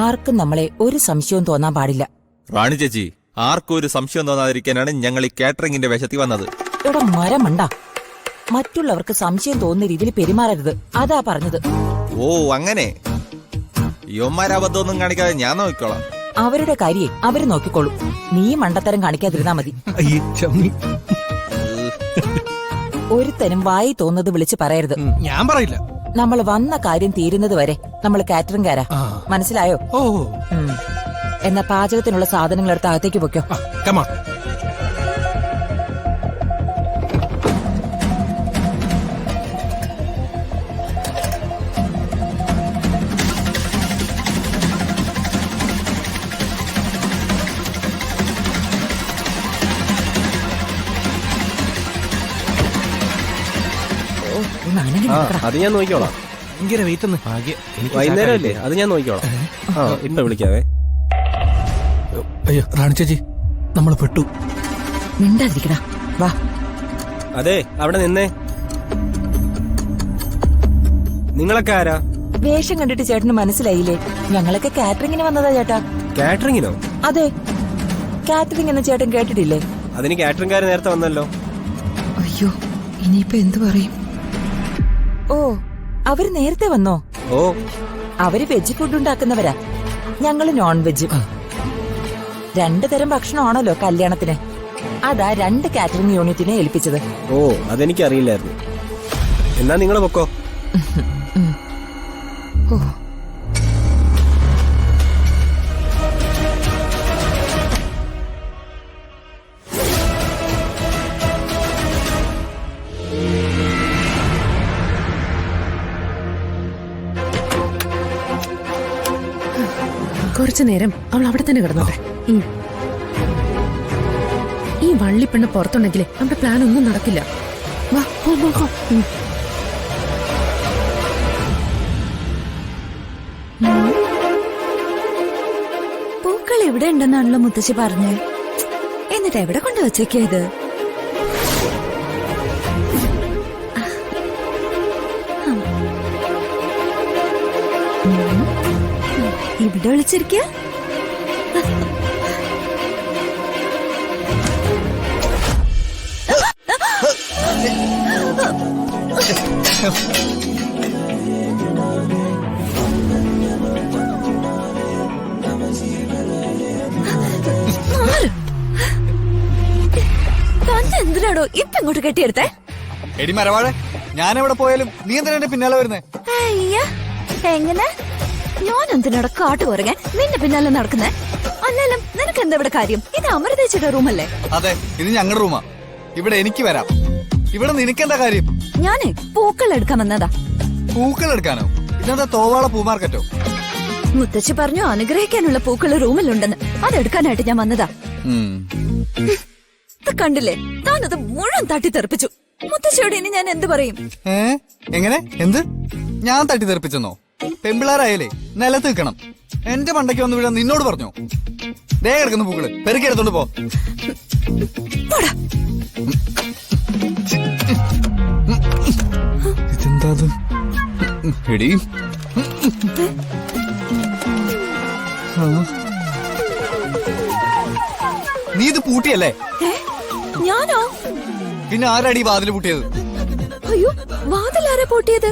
ആർക്കും നമ്മളെ ഒരു സംശയവും തോന്നാൻ പാടില്ല. റാണി ചേച്ചി, ആർക്കും ഒരു സംശയം തോന്നാതിരിക്കാനാണ് ഞങ്ങൾ ഈ കാറ്ററിംഗിന്റെ വേഷത്തിൽ വന്നത്. ഇവിടെ മരമണ്ട, മറ്റുള്ളവർക്ക് സംശയം തോന്നുന്ന രീതിയിൽ പെരുമാറരുത്, അതാ പറഞ്ഞത്. ഓ അങ്ങനെ. യോമാരബദ്ധമൊന്നും കാണിക്കാതെ ഞാൻ നോക്കിക്കോളാം. അവരുടെ കാര്യേ അവര് നോക്കിക്കോളും, നീ മണ്ടത്തരം കാണിക്കാതിരുന്നാ മതി. ഒരുത്തനും വായി തോന്നുന്നത് വിളിച്ച് പറയരുത്. ഞാൻ പറയില്ല. നമ്മൾ വന്ന കാര്യം തീരുന്നത് വരെ നമ്മൾ കാറ്ററിംഗുകാരാ, മനസ്സിലായോ? എന്നാ പാചകത്തിനുള്ള സാധനങ്ങൾ എടുത്ത് അകത്തേക്ക് പൊയ്ക്കോ. അത് ഞാൻ നോക്കിക്കോളാം. വൈകുന്നേരം അല്ലേ, അത് ഞാൻ നോക്കിക്കോളാം. ഇപ്പൊ വിളിക്കാവേ. അയ്യോ റാണി ചേച്ചി, നമ്മൾ പെട്ടു. മിണ്ടാതിരിക്കടാ, വാ. അതെ, അവിടെ നിന്നേ. നിങ്ങളൊക്കെ ആരാ? വേഷം കണ്ടിട്ട് ചേട്ടന് മനസ്സിലായില്ലേ? ഞങ്ങളൊക്കെ കാറ്ററിംഗിന് വന്നതാ ചേട്ടാ. കാറ്ററിംഗിനോ? അതെ, കാറ്ററിംഗ് എന്ന് ചേട്ടൻ കേട്ടിട്ടില്ലേ? അതിന് കാറ്ററിംഗുകാര് നേരത്തെ വന്നല്ലോ. അയ്യോ, ഇനിയിപ്പോ എന്തു പറയും? ഓ, അവര് നേരത്തെ വന്നോ? ഓ, അവര് വെജ് ഫുഡ് ഉണ്ടാക്കുന്നവരാ, ഞങ്ങള് നോൺ വെജ്. 2 തരം ഭക്ഷണമാണല്ലോ കല്യാണത്തിന്, അതാ 2 കാറ്ററിംഗ് യൂണിറ്റിനെ ഏൽപ്പിച്ചത്. ഓ, അതെനിക്കറിയില്ലായിരുന്നു. എന്നാ നിങ്ങള് പൊക്കോ. കുറച്ചു നേരം അവൾ അവിടെ തന്നെ കിടന്നോട്ടെ. ഈ വള്ളിപ്പെണ്ണ് പുറത്തുണ്ടെങ്കിലേ നമ്മുടെ പ്ലാൻ ഒന്നും നടക്കില്ല. വാ, പൂക്കൾ ഇവിടെ ഉണ്ടെന്നാണല്ലോ മുത്തശ്ശി പറഞ്ഞേ. എന്നിട്ട് എവിടെ കൊണ്ട് വെച്ചേക്കിയത്? ഇവിടെ വിളിച്ചിരിക്ക. എന്തിനാടോ ഇപ്പൊ ഇങ്ങോട്ട് കെട്ടിയെടുത്തേ? എടി മരവാഴ, ഞാൻ എവിടെ പോയാലും നീ എന്തിനാ എന്റെ പിന്നാലെ വരുന്നേ? അയ്യ, എങ്ങനെ? ഞാൻ എന്തിനാടെ കാട്ടു കുറങ്ങാൻ നിന്റെ പിന്നാലെ നടക്കുന്നേ? അല്ലല്ലോ, നിനക്ക് എന്താ ഇവിടെ കാര്യം? ഇത് അമൃതേച്ചിയുടെ റൂമല്ലേ? അതെ, ഇത് ഞങ്ങളുടെ റൂമാ. ഇവിടെ എനിക്ക് വരാം. ഇവിടെ നിനക്കെന്താ കാര്യം? ഞാനേ പൂക്കൾ എടുക്കാൻ വന്നതാ. പൂക്കൾ എടുക്കാനോ? ഇതെന്താ തോവാള പൂ മാർക്കറ്റോ? മുത്തച്ഛി പറഞ്ഞു അനുഗ്രഹിക്കാനുള്ള പൂക്കൾ റൂമിലുണ്ടെന്ന്, അതെടുക്കാനായിട്ട് ഞാൻ വന്നതാ. ഇത് കണ്ടില്ലേ, താനത് മുഴുവൻ തട്ടിത്തെറിപ്പിച്ചു. മുത്തശ്ശിയോട് ഇനി ഞാൻ എന്ത് പറയും? എങ്ങനെ? എന്ത്? ഞാൻ തട്ടിത്തെറിപ്പിച്ചെന്നോ? പെമ്പിളാരായാലേ നിലത്ത് നിൽക്കണം. എന്റെ മണ്ടയ്ക്ക് വന്ന് വീഴാൻ നിന്നോട് പറഞ്ഞോ? ദേ കിടക്കുന്ന പൂക്കള് പെറുക്കി എടുത്തോണ്ട് പോ. ഇതെന്താ? എടി, നീ ഇത് പൂട്ടിയല്ലേ? ഞാനോ? പിന്നെ ആരാടി വാതില് പൂട്ടിയത്? അയ്യോ, വാതിലാരാ പൂട്ടിയത്?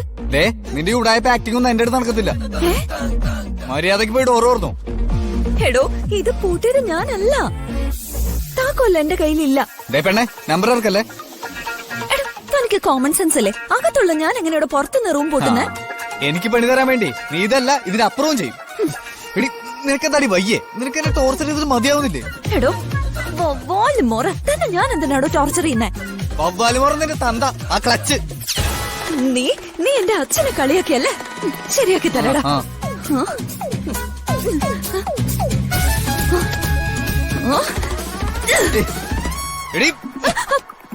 നിന്റെ ഉടായ്പ ആക്ടിംഗ് ഒന്നും എന്റെ അടുത്ത് നടക്കത്തില്ല. മര്യാദക്ക് പോയിട്ട് ഓർമ്മ. എടോ, ഇത് പൂട്ടിയത് ഞാനല്ല. താക്കോല്ല എന്റെ കയ്യിലില്ല. പെണ്ണെ, നമ്പർ ഇറക്കല്ലേ? തനിക്ക് കോമൺ സെൻസ് അല്ലേ? അകത്തുള്ള ഞാൻ എങ്ങനെയോടെ പുറത്തുനിന്ന് റൂം പൂട്ടുന്നേ? എനിക്ക് പണി തരാൻ വേണ്ടി നീ ഇതല്ല ഇതിനപ്പുറവും ചെയ്യും. എടി, നിനക്കെന്താടി വയ്യേ? നിനക്ക് എന്നെ ടോർച്ചർ ചെയ്തത് മതിയാവുന്നില്ലേ? എടോ, മോറ തന്നെ ഞാൻ എന്തിനാടോ ടോർച്ചർ ചെയ്യുന്നേ? വവ്വാലുമോറ നിന്റെ തന്ത, ആ ക്ലച്ച്. നീ എന്റെ അച്ഛനെ കളിയാക്കിയല്ലേ? ശരിയാക്കി തരടാ.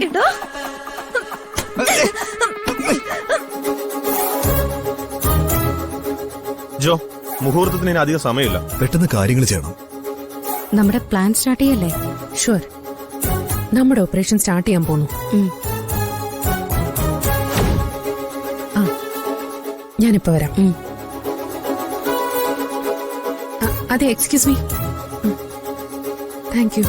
എടോ, ജോ, മുഹൂർത്തത്തിന് ഇനി അധികം സമയമില്ല. പെട്ടെന്ന് കാര്യങ്ങൾ ചെയ്യണം. നമ്മുടെ പ്ലാൻ സ്റ്റാർട്ട് ചെയ്യല്ലേ? ഷുവർ, നമ്മുടെ ഓപ്പറേഷൻ സ്റ്റാർട്ട് ചെയ്യാൻ പോന്നു. ഞാനിപ്പോ വരാം. അതെ, excuse me. Thank you.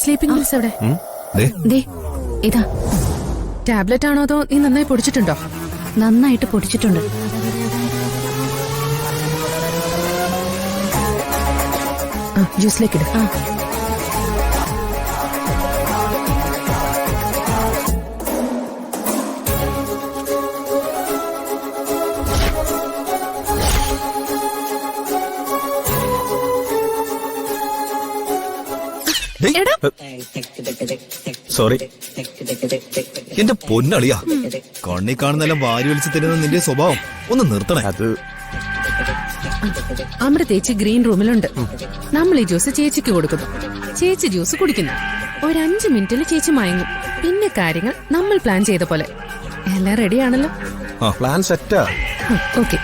Sleeping pills എവിടെ? ദേ ഇതാ. ടാബ്ലറ്റ് ആണോ അതോ നീ നന്നായി പൊടിച്ചിട്ടുണ്ടോ? നന്നായിട്ട് പൊടിച്ചിട്ടുണ്ട്. ജ്യൂസിലേക്ക് ഇട്. എടാ, സോറി. എന്റെ പൊന്നളിയാ, കണ്ണി കാണുന്നെല്ലാം വാരി വലിച്ചു തരുന്ന നിന്റെ സ്വഭാവം ഒന്ന് നിർത്തണേ. അത് അമൃത ചേച്ചി ഗ്രീൻ റൂമിലുണ്ട്. നമ്മൾ ഈ ജ്യൂസ് ചേച്ചിക്ക് കൊടുക്കുന്നു. ചേച്ചി ജ്യൂസ് കുടിക്കുന്നു. ഒരു 5 മിനിറ്റിൽ ചേച്ചി മയങ്ങും. പിന്നെ കാര്യങ്ങൾ നമ്മൾ പ്ലാൻ ചെയ്ത പോലെ. എല്ലാം റെഡിയാണല്ലോ? പ്ലാൻ സെറ്റാ. ഓക്കെ.